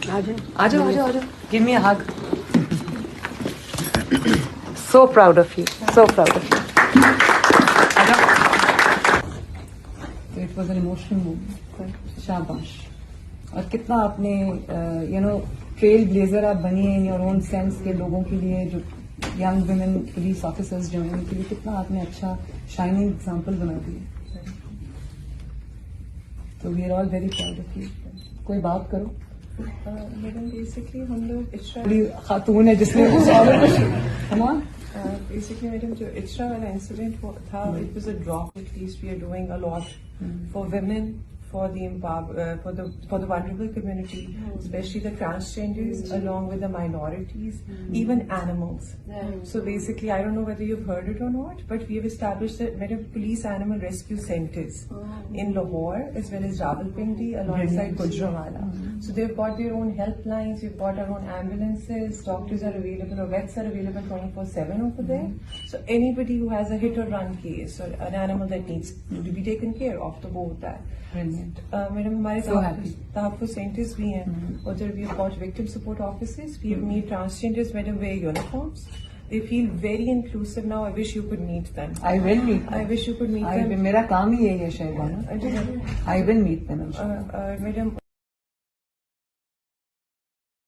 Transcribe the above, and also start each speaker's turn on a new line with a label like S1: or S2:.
S1: Give me a hug. So proud of you. So proud of you. It was an emotional moment. Shabash. اور کتنا آپ نے trail blazer آپ بنی ہیں ان یور اون سینس کے لوگوں کے لیے جو ینگ ویمن پولیس آفیسرز جو ہیں ان کے لیے کتنا آپ نے اچھا شائننگ ایگزامپل بنا دی. تو we are all very proud of you. کوئی بات کرو.
S2: میڈم بیسکلی ہم لوگ
S1: خاتون ہے جس نے
S2: بیسکلی میڈم جو اچھرہ والا انسیڈنٹ تھا it was a drop. At least we are doing a lot for women, for the vulnerable community, especially the transgenders, along with the minorities, even animals. So basically, I don't know whether you've heard it or not, but we have established the police animal rescue centers in Lahore as well as Rawalpindi alongside Gujranwala. So they've got their own helplines, we've got our own ambulances, doctors are available, or vets are available 24/7 over there. So anybody who has a hit or run case or an animal that needs to be taken care of, to go with that. Madam ہمارے تحفظ centres بھی ہیں ادھر. We have got victim support offices. We have made transgenders madam wear uniforms. They feel very inclusive now. I wish you could meet them.
S1: I will meet them.
S2: I wish you could meet them.
S1: میرا کام ہی یہی ہے شہبانہ. I will meet them.
S2: Madam,